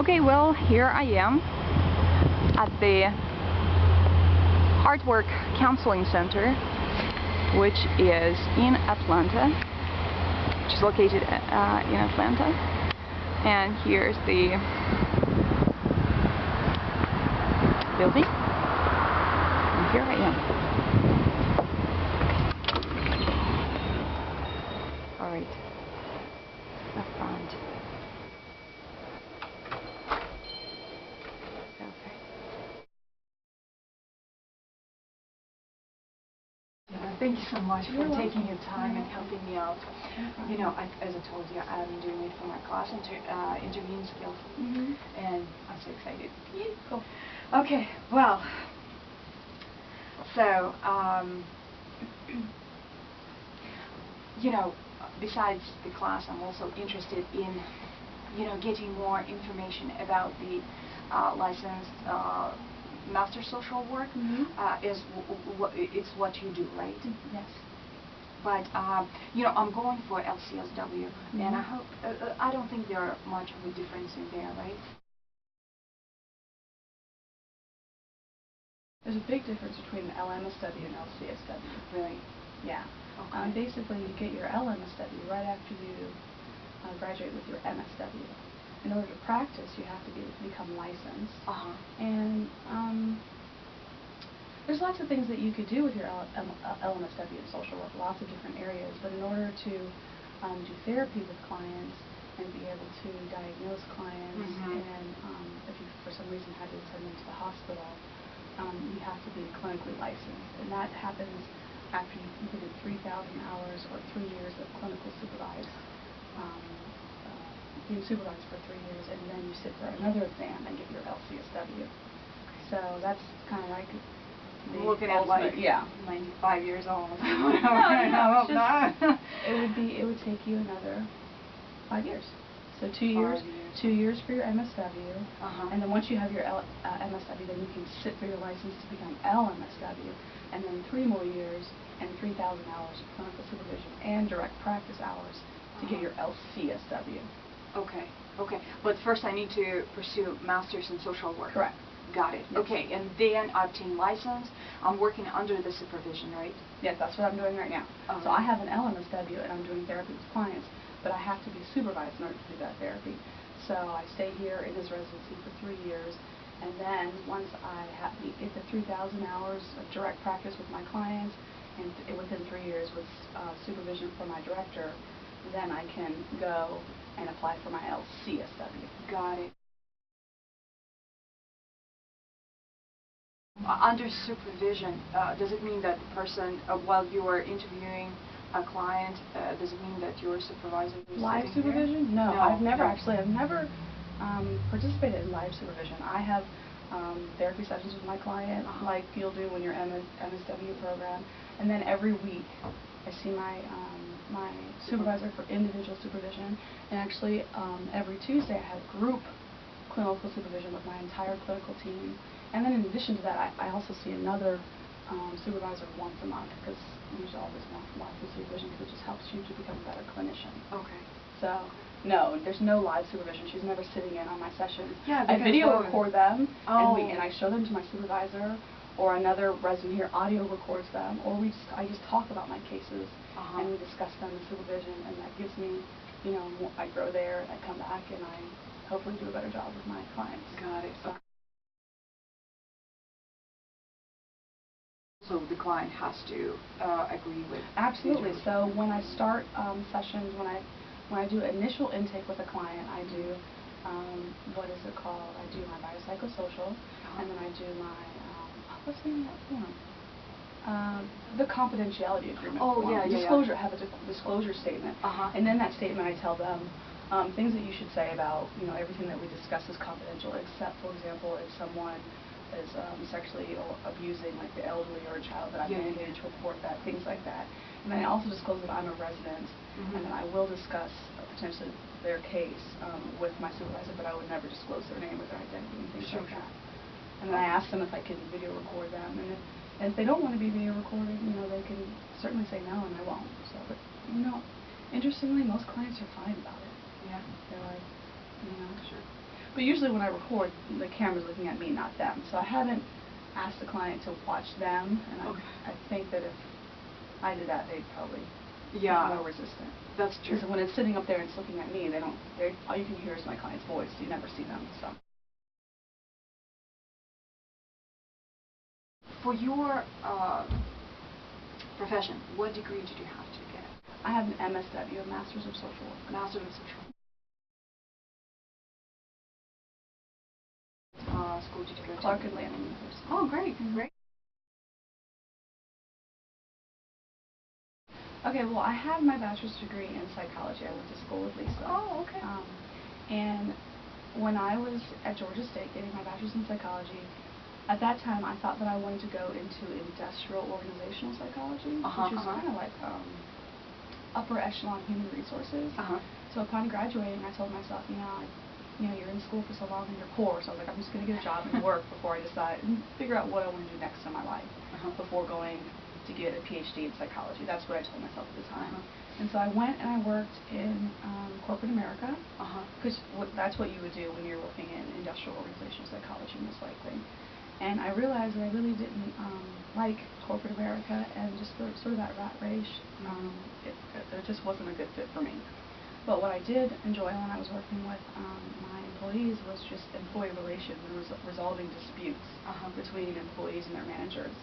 Okay, well, here I am at the Heartwork Counseling Center, which is in Atlanta, which is located in Atlanta. And here's the building, and here I am. All right, up front. Thank you so much for taking your time and helping me out. You know, as I told you, I'm doing it for my class, interviewing skills, and I'm so excited. Yeah, cool. Okay, well, so, you know, besides the class, I'm also interested in, you know, getting more information about the licensed Master Social Work. It's what you do, right? Yes. But you know, I'm going for LCSW, and I hope I don't think there are much of a difference in there, right? There's a big difference between LMSW and LCSW. Really? Yeah. Okay. Basically, you get your LMSW right after you graduate with your MSW. In order to practice, you have to become licensed. And there's lots of things that you could do with your LMSW in social work, lots of different areas. But in order to do therapy with clients and be able to diagnose clients, and if you for some reason had to send them to the hospital, you have to be clinically licensed. And that happens after you've been in 3,000 hours or 3 years of clinical supervised. Being supervised for 3 years, and then you sit for another exam and get your LCSW. So that's kind of like I'm looking at like 95 years old. It would take you another 5 years. So 2 years, 2 years for your MSW, and then once you have your MSW, then you can sit for your license to become LMSW, and then 3 more years and 3,000 hours of clinical supervision and direct practice hours to get your LCSW. Okay, okay. But first I need to pursue Masters in Social Work. Correct. Got it. Yes. Okay, and then I obtain license. I'm working under the supervision, right? Yes, that's what I'm doing right now. So I have an LMSW and I'm doing therapy with clients, but I have to be supervised in order to do that therapy. So I stay here in this residency for 3 years, and then once I get the 3,000 hours of direct practice with my clients, and within 3 years with supervision from my director, then I can go and apply for my LCSW. Got it. Under supervision, does it mean that the person, while you are interviewing a client, does it mean that your supervisor is live supervision? No, I've never participated in live supervision. I have therapy sessions with my client, like you'll do when you're MSW program, and then every week I see my my supervisor for individual supervision, and actually every Tuesday I have group clinical supervision with my entire clinical team. And then in addition to that, I also see another supervisor once a month, because usually always want lots of supervision because it just helps you to become a better clinician. Okay. So, no, there's no live supervision. She's never sitting in on my sessions. Yeah, I video record them, and I show them to my supervisor, or another resident here audio records them, or I just talk about my cases, and we discuss them in supervision, and that gives me, you know, I grow there, and I come back, and I hopefully do a better job with my clients. Got it. So the client has to agree with. Absolutely. So when I start sessions, when I do initial intake with a client, I do what is it called? I do my biopsychosocial, and then I do my what's the name of that form? The confidentiality agreement. Disclosure. Have a disclosure statement, and then that statement I tell them things that you should say about, you know, everything that we discuss is confidential, except, for example, if someone is sexually or abusing, like the elderly or a child, that I'm mandated to report that, things like that. And then I also disclose that I'm a resident, and then I will discuss potentially their case with my supervisor, but I would never disclose their name or their identity and things like that. And then I ask them if I can video record them, and if they don't want to be video recorded, you know, they can certainly say no, and I won't. So, but you know, interestingly, most clients are fine about it. Yeah. They're like, you know, But usually when I record, the camera's looking at me, not them. So I haven't asked the client to watch them, and Okay. I think that if I did that, they'd probably Yeah. be more resistant. That's true. Because when it's sitting up there and it's looking at me, all you can hear is my client's voice. You never see them. So. For your profession, what degree did you have to get? I have an MSW, a Master's of Social Work. Master of Social Work. School did you go to? Clark Atlanta University. Oh, great, great. Okay, well, I have my bachelor's degree in psychology. I went to school with Lisa. Oh, okay. And when I was at Georgia State getting my bachelor's in psychology, at that time I thought that I wanted to go into industrial organizational psychology, which is kind of like upper echelon human resources. So upon graduating, I told myself, you're in school for so long and you're poor, so I was like, I'm just going to get a job and work before I decide and figure out what I want to do next in my life before going to get a PhD in psychology. That's what I told myself at the time. And so I went and I worked in corporate America, because that's what you would do when you're working in industrial organizational psychology, most likely. And I realized that I really didn't like corporate America, and just sort of that rat race, it just wasn't a good fit for me. But what I did enjoy when I was working with my employees was just employee relations and resolving disputes between employees and their managers.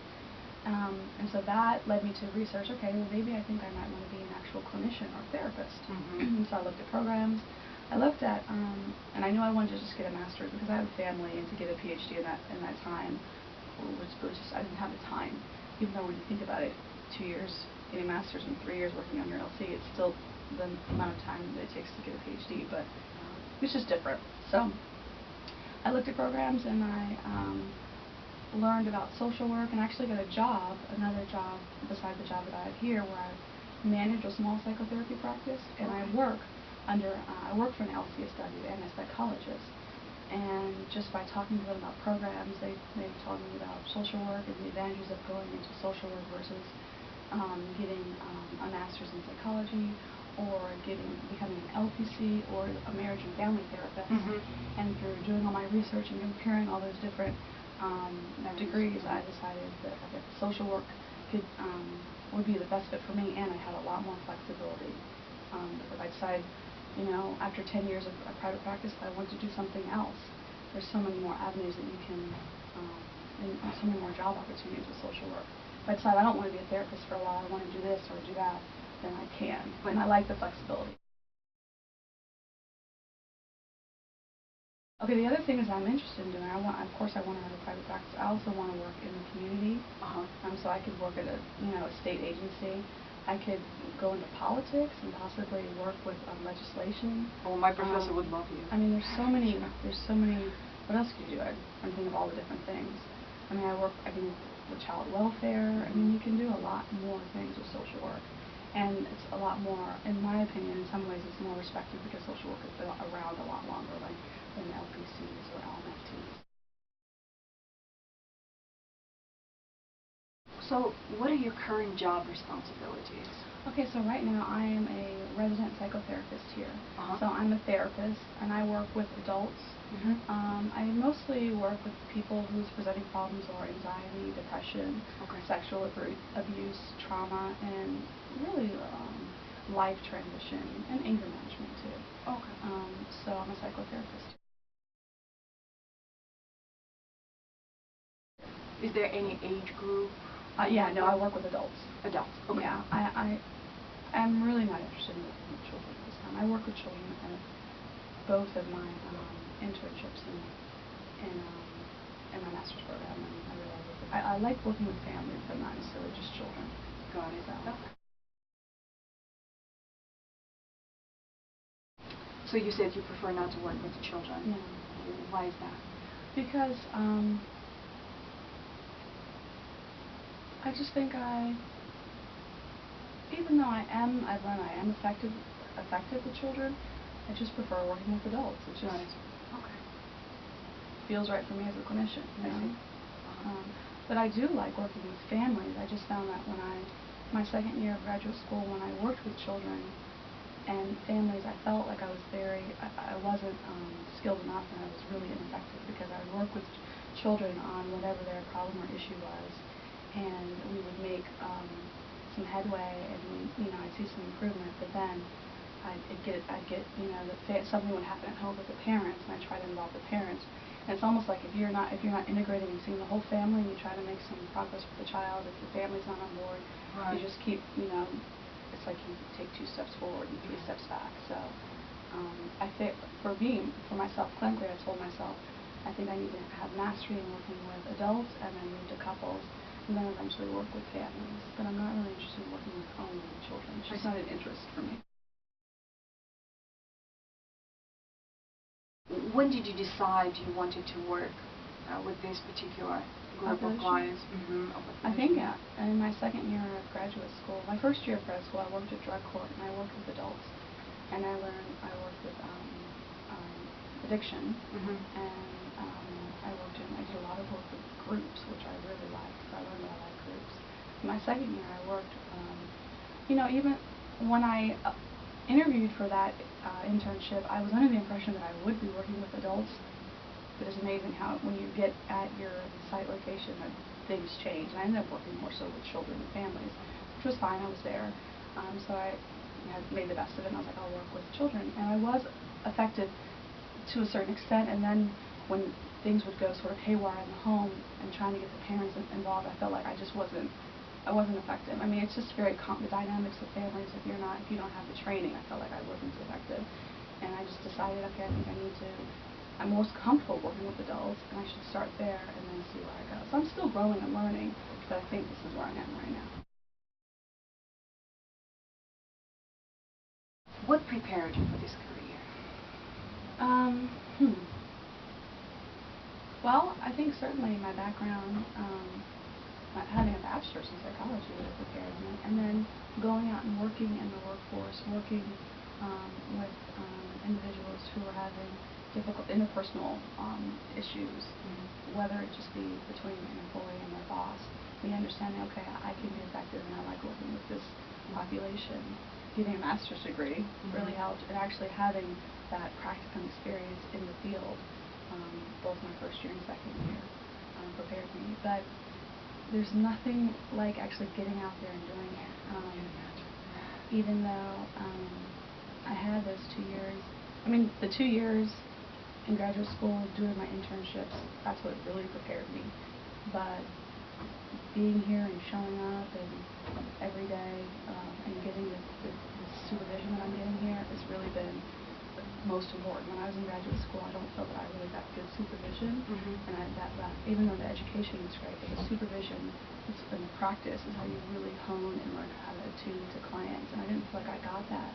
And so that led me to research, okay, well maybe I think I might want to be an actual clinician or therapist. So I looked at programs. I looked at, and I knew I wanted to just get a master's because I have a family, and to get a PhD in that time was just, I didn't have the time. Even though when you think about it, 2 years getting a master's and 3 years working on your LC, it's still the amount of time that it takes to get a PhD, but it's just different. So I looked at programs, and I learned about social work, and actually got another job besides the job that I have here, where I manage a small psychotherapy practice, and I work for an LCSW and a psychologist. And just by talking to them about programs, they told me about social work and the advantages of going into social work versus getting a master's in psychology, or becoming an LPC or a marriage and family therapist. And through doing all my research and comparing all those different degrees, I decided that social work would be the best fit for me, and I had a lot more flexibility. Because I decided, after 10 years of private practice, I wanted to do something else. There's so many more avenues that you can, and so many more job opportunities with social work. If I decide I don't want to be a therapist for a while, I want to do this or do that, then I can. And I like the flexibility. Okay, the other thing is I'm interested in doing, of course I want to have a private practice. I also want to work in the community. So I could work at a state agency. I could go into politics and possibly work with legislation. Oh, my professor would love you. I mean, there's so many, what else could you do? I'm thinking of all the different things. I mean, I can work with child welfare. I mean, you can do a lot more things with social work. And it's a lot more, in my opinion, in some ways it's more respected because social work has been around a lot longer than LPCs or LMFTs. So what are your current job responsibilities? Okay, so right now I am a resident psychotherapist here. So I'm a therapist, and I work with adults. I mostly work with people whose presenting problems are anxiety, depression, sexual abuse, trauma, and really life transition, and anger management too. So I'm a psychotherapist. Is there any age group? Yeah, no, I work with adults. Adults, okay. Yeah, I'm really not interested in working with children at this time. I work with children at both of my internships and my master's program, and I really like it. I like working with families, but not necessarily just children. Got it. So you said you prefer not to work with children. Yeah. Why is that? Because I just think even though I've learned I am effective with children, I just prefer working with adults. It just feels right for me as a clinician. But I do like working with families. I just found that my second year of graduate school, when I worked with children, and families, I felt like I was I wasn't skilled enough, and I was really ineffective because I would work with children on whatever their problem or issue was, and we would make some headway, and I'd see some improvement, but then I'd get something would happen at home with the parents, and I'd try to involve the parents. And it's almost like if you're not integrating and seeing the whole family, and you try to make some progress with the child, if the family's not on board, Right. you just keep, it's like you take 2 steps forward and 3 steps back. So I think for myself, clinically, I told myself, I think I need to have mastery in working with adults and then move to couples and then eventually work with families. But I'm not really interested in working with only children. It's just not an interest for me. When did you decide you wanted to work with this particular group of clients? I think in my second year of graduate school, my first year of grad school, I worked at drug court and I worked with adults, and I worked with addiction, and I did a lot of work with groups, which I really liked. So I learned that I like groups. In my second year, I worked, even when I interviewed for that internship, I was under the impression that I would be working with adults. But it's amazing how when you get at your site location that things change. And I ended up working more so with children and families, which was fine. I was there. So I had made the best of it, and I was like, I'll work with children. And I was effective to a certain extent. And then when things would go sort of haywire in the home and trying to get the parents involved, I felt like I wasn't effective. I mean, it's just the dynamics of families. If you don't have the training, I felt like I wasn't effective. And I just decided, okay, I think I'm most comfortable working with adults, and I should start there and then see where I go. So I'm still growing and learning, but I think this is where I am right now. What prepared you for this career? Well, I think certainly my background, having a bachelor's in psychology would have prepared me, and then going out and working in the workforce, working with individuals who are having difficult interpersonal issues, whether it just be between an employee and their boss. Me understanding, okay, I can be effective and I like working with this population. Getting a master's degree really helped, and actually having that practicum experience in the field, both my first year and second year, prepared me. But there's nothing like actually getting out there and doing it. Even though I had those 2 years, the 2 years in graduate school doing my internships, that's what really prepared me. But being here and showing up and every day and getting the supervision that I'm getting here has really been most important. When I was in graduate school, I don't feel that I really got good supervision, and even though the education was great, but the supervision and the practice is how you really hone and learn how to attune to clients, and I didn't feel like I got that.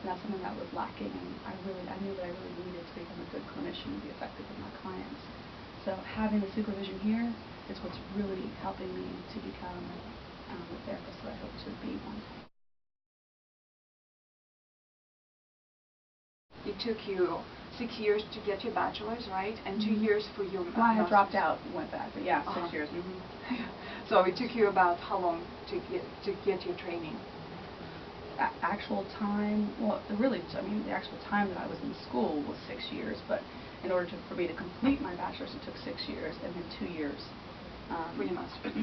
And that's something that was lacking, and I knew that I really needed to become a good clinician and be effective with my clients. So having the supervision here is what's really helping me to become the therapist that I hope to be one day. It took you 6 years to get your bachelor's, right? And 2 years for your master's. Well, I dropped out and went back, but yeah, 6 years. So it took you about how long to get your training? Actual time, the actual time that I was in school was 6 years, but in order for me to complete my bachelor's, it took 6 years, and then 2 years for your master's.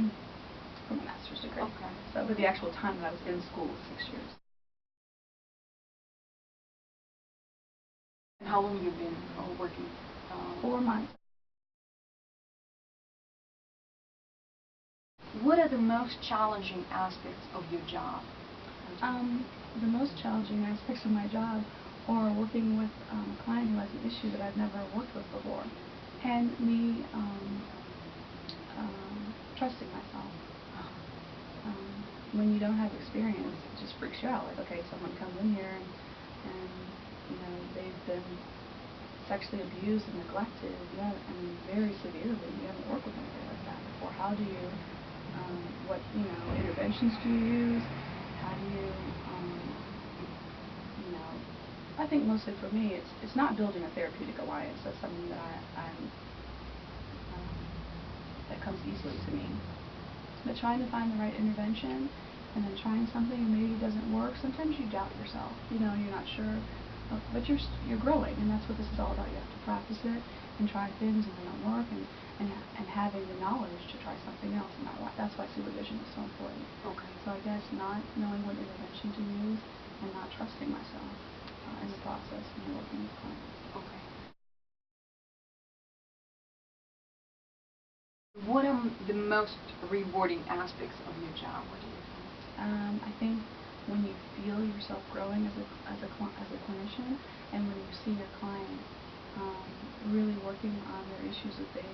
For my master's degree. Okay. So, but the actual time that I was in school was 6 years. And how long have you been working? 4 months. What are the most challenging aspects of your job? The most challenging aspects of my job are working with a client who has an issue that I've never worked with before, and me trusting myself. When you don't have experience, it just freaks you out. Like, okay, someone comes in here and they've been sexually abused and neglected, very severely. You haven't worked with anybody like that before. How do you, what interventions do you use? How do you, I think mostly for me, it's not building a therapeutic alliance. That's something that that comes easily to me. But trying to find the right intervention and then trying something and maybe it doesn't work, sometimes you doubt yourself. You know, you're not sure, but you're growing, and that's what this is all about. You have to practice it and try things, and they don't work, and having the knowledge to try something else. And that's why supervision is so important. Okay. So I guess not knowing what intervention to use and not trusting myself in the process when you're working with clients. Okay. What are the most rewarding aspects of your job? What do you think? I think when you feel yourself growing as a clinician, and when you see your client really working on their issues that they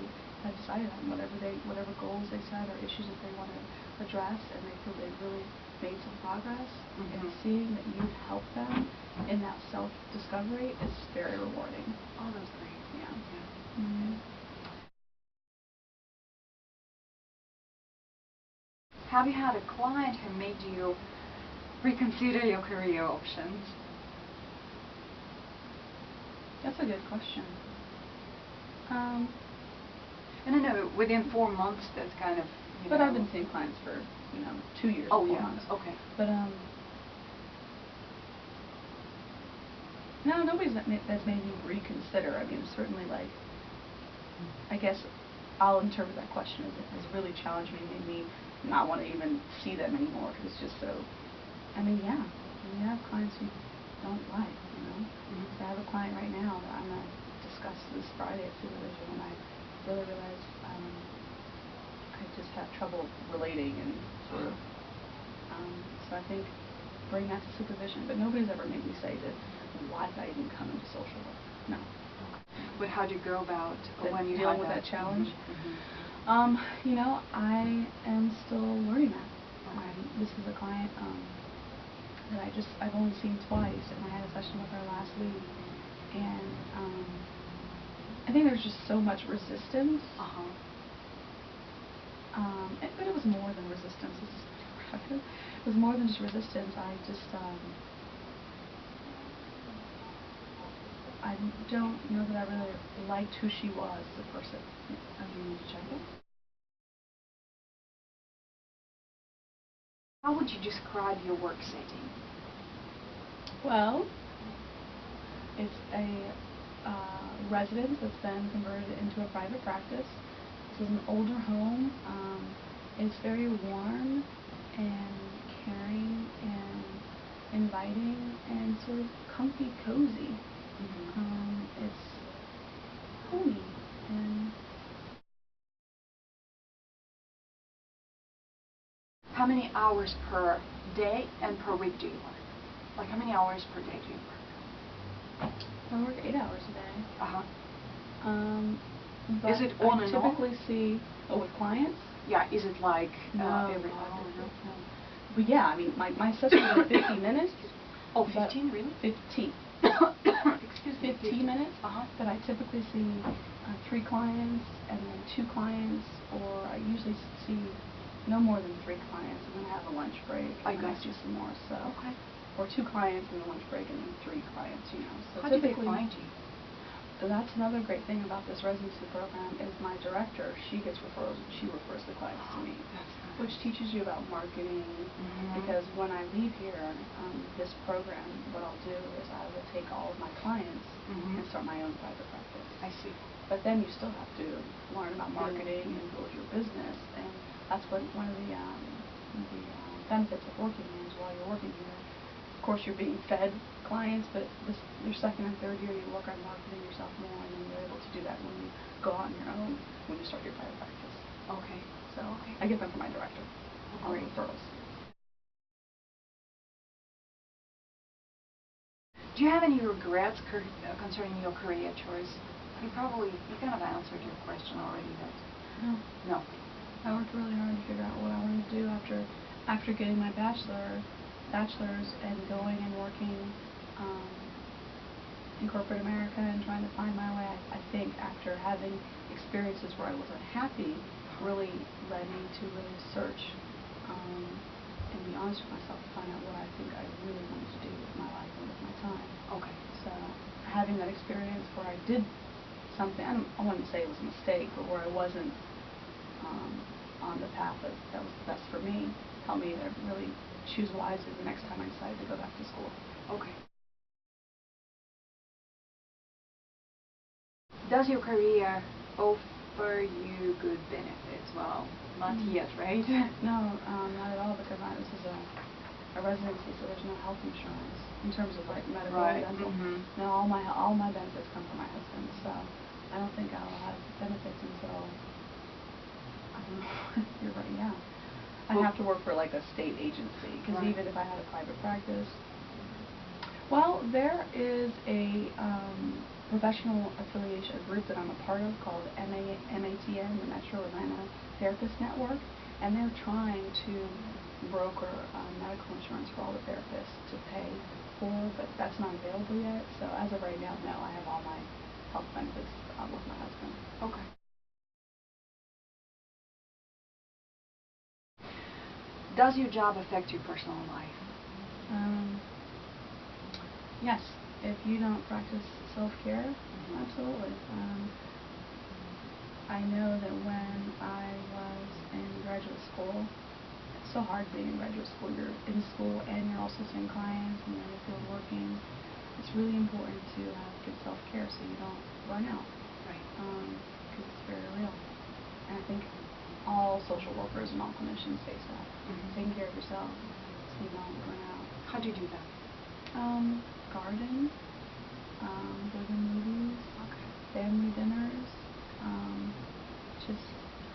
have decided on, whatever goals they set or issues that they want to address, and they feel they've really made some progress, and seeing that you've helped them in that self-discovery is very rewarding. Oh, that's great. Yeah. Yeah. Have you had a client who made you reconsider your career options? That's a good question. I don't know, within 4 months, that's kind of, But I've been seeing clients for, 2 years Oh, and 4 yeah, months. okay. But, no, nobody's that's made me reconsider. I mean, it's certainly like, I guess I'll interpret that question as really challenged me, made me not want to even see them anymore, because it's just so, I mean, yeah. You have clients you don't like, I have a client right now that I'm going to discuss this Friday at supervision, and I really realize I just have trouble relating and sort of, so I think bring that to supervision. But nobody's ever made me say that, why did I even come into social work? No. But how do you go about when you dealing have with that challenge? I am still learning that. This is a client that I've only seen twice, and I had a session with her last week, and I think there's just so much resistance. But it was more than resistance. It was more than just resistance. I don't know that I really liked who she was as a person. Do you need to check it? How would you describe your work setting? Well, it's a residence that's been converted into a private practice. This is an older home. It's very warm and caring and inviting and sort of comfy, cozy. It's homey and. How many hours per day and per week do you work? Like, how many hours per day do you work? I work 8 hours a day. But is it on I and typically see with clients. Yeah, is it like every hour? No. But yeah, I mean, my sessions are 50 minutes. Oh, 15, really? 15. Excuse me. 15 minutes. But I typically see 3 clients and then 2 clients, or I usually see no more than 3 clients, and then I have a lunch break. I got you some more. So, okay. Or 2 clients and a lunch break, and then 3 clients. So how do they find you? That's another great thing about this residency program is my director, she gets referrals, and she refers the clients to me, which teaches you about marketing, because when I leave here, this program, what I'll do is I will take all of my clients and start my own private practice. I see. But then you still have to learn about marketing and build your business, and that's what one of the benefits of working here is while you're working here. Of course, you're being fed clients, but your second and third year, you work on marketing yourself more, and then you're able to do that when you go out on your own, when you start your private practice. Okay. So I get them from my director. All referrals. Do you have any regrets concerning your career choice? You kind of answered your question already, but no. I worked really hard to figure out what I wanted to do after getting my bachelor's and going and working in corporate America and trying to find my way. I think after having experiences where I was unhappy really led me to really search and be honest with myself to find out what I think I really wanted to do with my life and with my time. Okay. So having that experience where I did something, I wouldn't say it was a mistake, but where I wasn't on the path that was the best for me, helped me to really choose wisely the next time I decide to go back to school. Okay. Does your career offer you good benefits? Well, not yet, right? No, not at all, because this is a residency, so there's no health insurance in terms of like medical Right. and dental. Mm-hmm. No, all my benefits come from my husband, so I don't think I'll have benefits until I don't know. You're right. Yeah, I have to work for like a state agency, because Right. even if I had a private practice, well, there is a professional affiliation, a group that I'm a part of called MATN, the Metro Atlanta Therapist Network, and they're trying to broker medical insurance for all the therapists to pay for, but that's not available yet. So as of right now, no, I have all my health benefits with my husband. Okay. Does your job affect your personal life? Yes, if you don't practice self-care, absolutely. I know that when I was in graduate school, it's so hard being in graduate school. You're in school and you're also seeing clients and you're in the field working. It's really important to have good self-care so you don't burn out. Right. Because it's very real. And I think all social workers and all clinicians face that. Taking care of yourself so you don't burn out. How do you do that? Garden, go to movies, Okay. family dinners, just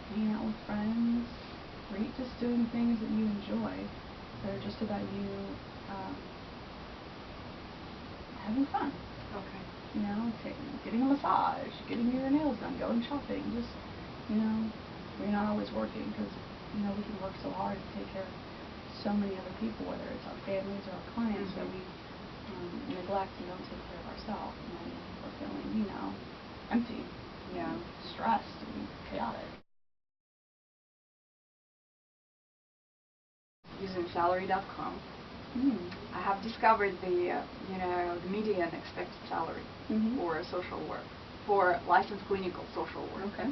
hanging out with friends, just doing things that you enjoy that are just about you having fun. Okay. You know, getting a massage, getting your nails done, going shopping, just, we're not always working because, we can work so hard to take care of so many other people, whether it's our families or our clients, that we neglect and don't take care of ourselves, and then we're feeling, empty, Yeah. stressed and chaotic. Using salary.com, I have discovered the median expected salary for social work, for licensed clinical social work. Okay.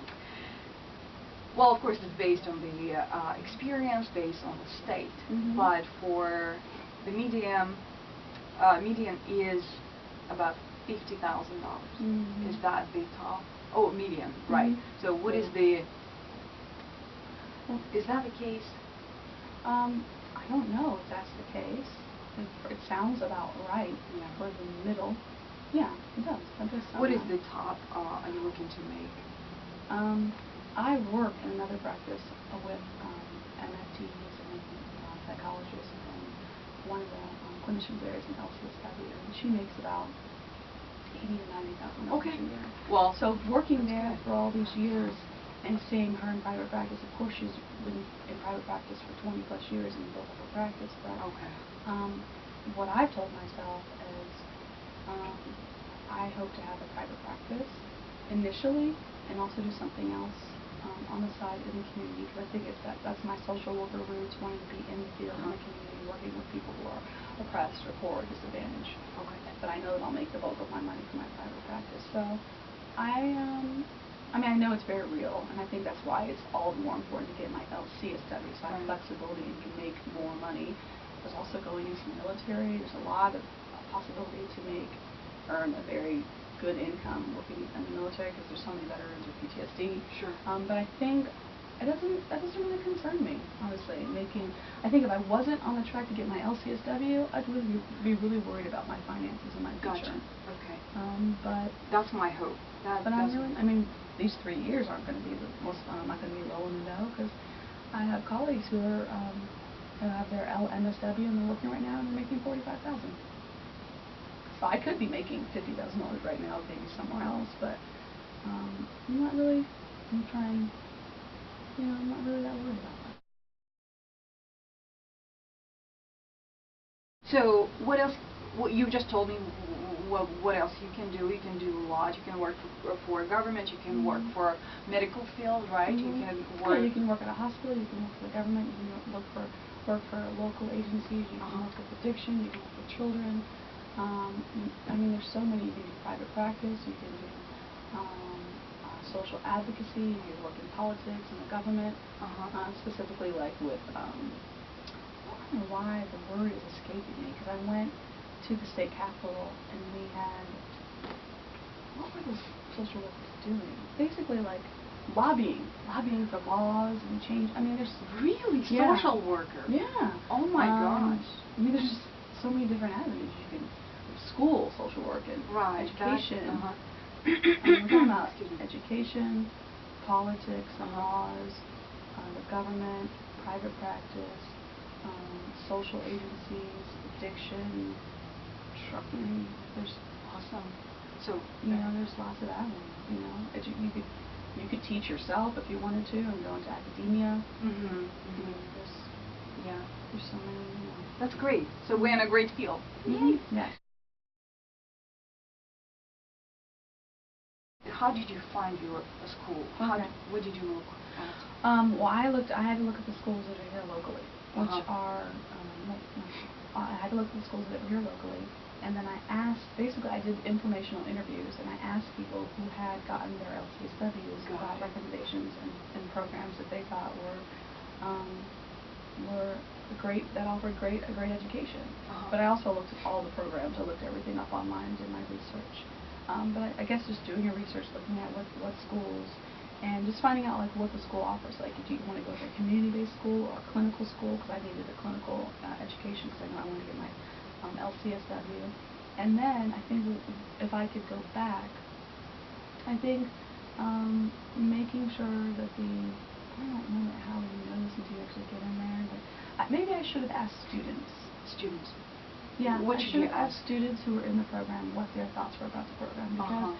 Well, of course, it's based on the experience, based on the state, but for the median is about $50,000. Is that the top? Oh, median, right? So, what is the? Is that the case? I don't know if that's the case. It sounds about right for the middle. Yeah, it does. That does sound What is right. the top are you looking to make? I work in another practice with MFTs and psychologists, and one of the clinicians there is an LCSW, and she makes about $80,000 to $90,000 a year. Well, so working there good. for all these years and seeing her in private practice, of course she's been in private practice for 20 plus years and built up her practice, but what I've told myself is I hope to have a private practice initially and also do something else on the side in the community, because I think that's my social worker roots, wanting to be in the field in the community, working with people who are oppressed or poor or disadvantaged. Okay. But I know that I'll make the bulk of my money from my private practice. So I know it's very real, and I think that's why it's all the more important to get my LCSW, so I have flexibility and can make more money. There's also going into the military. There's a lot of possibility to earn a very good income working in the military, because there's so many veterans with PTSD. Sure. But I think that doesn't really concern me, honestly. I think if I wasn't on the track to get my LCSW, I'd really be really worried about my finances and my future. Gotcha. Okay. But that's my hope. These 3 years aren't going to be the most fun. I'm not going to be rolling in the dough, because I have colleagues who have their LMSW and they're working right now and they're making $45,000. So I could be making $50,000 right now, maybe somewhere else, but I'm not really. I'm trying. I'm not really that worried about that. So what else? What you just told me. What else you can do? You can do a lot. You can work for government. You can work for medical field, right? You can work. Yeah, you can work at a hospital. You can work for the government. You can work for local agencies. You can work with addiction. You can work with children. There's so many. You can do private practice. You can do social advocacy. You can work in politics and the government, specifically like with don't know why the word is escaping me, because I went to the state capitol and we had, what were the social workers doing? Basically like lobbying for laws and change. I mean, there's Really? yeah. Social worker? Yeah. Oh my gosh. I mean, there's just so many different avenues you can. School, social work, and Right. education. We're We're talking about education, politics, and laws, the government, private practice, social agencies, addiction. There's Awesome. So there's lots of avenues. You could teach yourself if you wanted to, and go into academia. There's so many. That's great. So we're in a great field. Yay. Yes. How did you find your school? What did you look at? Well, I had to look at the schools that are here locally, which are, I had to look at the schools that were here locally, and then I did informational interviews, and I asked people who had gotten their LCSWs about recommendations and programs that they thought were great, that offered a great education. But I also looked at all the programs. I looked everything up online, did my research. But I guess just doing your research, looking at what schools, and just finding out like what the school offers. Like, do you want to go to a community-based school or a clinical school? Because I needed a clinical education because I know I wanted to get my LCSW. And then I think if I could go back, I think making sure that I don't know how you know this until you actually get in there, but maybe I should have asked students. Yeah, I should have asked students who were in the program what their thoughts were about the program, because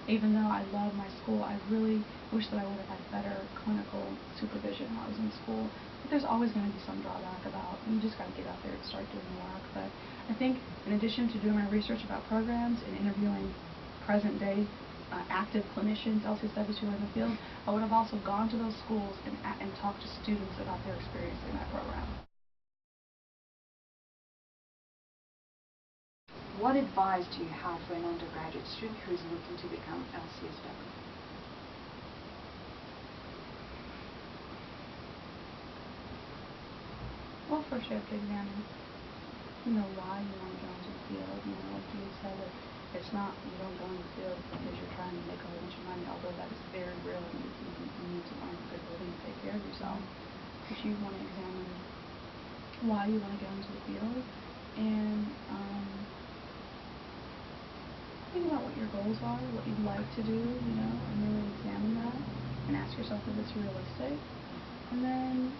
even though I love my school, I really wish that I would have had better clinical supervision while I was in school. But there's always going to be some drawback about, you just got to get out there and start doing the work. But I think in addition to doing my research about programs and interviewing present-day active clinicians, LCSWs who are in the field, I would have also gone to those schools and talked to students about their experience in that program. What advice do you have for an undergraduate student who is looking to become LCSW? Well, first you have to examine, why you want to go into the field. Like you said, that it's not, you don't go into the field because you're trying to make a whole bunch of money, although that is very real, and you need to earn a good living to take care of yourself. But you want to examine why you want to go into the field, and think about what your goals are, what you'd like to do, and really examine that and ask yourself if it's realistic. And then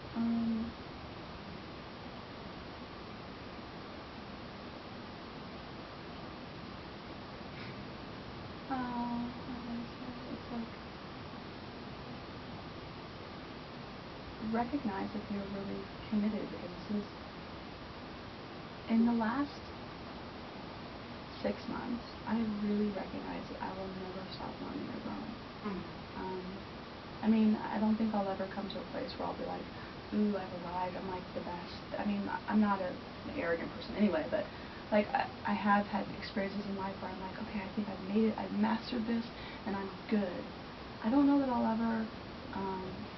it's like recognize if you're really committed, because this is in the last 6 months, I really recognize that I will never stop learning or growing. I mean, I don't think I'll ever come to a place where I'll be like, ooh, I've arrived, I'm like the best. I mean, I'm not an arrogant person anyway, but like I have had experiences in life where I'm like, okay, I think I've made it, I've mastered this, and I'm good. I don't know that I'll ever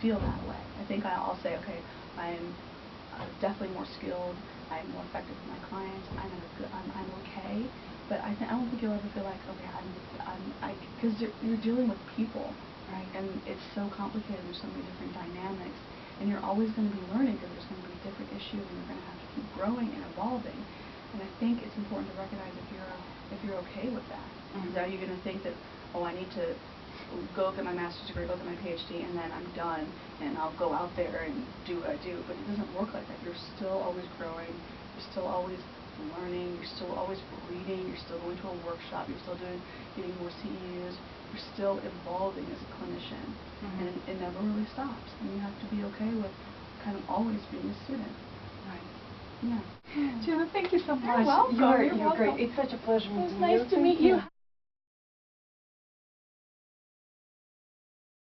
feel that way. I think I'll say, okay, I'm definitely more skilled, I'm more effective with my clients, I'm okay. But I don't think you'll ever feel like, okay, because you're dealing with people, right? And it's so complicated. There's so many different dynamics, and you're always going to be learning because there's going to be different issues, and you're going to have to keep growing and evolving. And I think it's important to recognize if you're okay with that. Now you're going to think that, oh, I need to go get my master's degree, go get my PhD, and then I'm done, and I'll go out there and do what I do. But it doesn't work like that. You're still always growing. You're still always learning, you're still always reading, you're still going to a workshop, you're still getting more CEUs, you're still evolving as a clinician, and it never really stops, and you have to be okay with kind of always being a student. Right. Yeah. Jenna, thank you so much. You're welcome. You're great. It's such a pleasure meeting you. It was nice to meet you.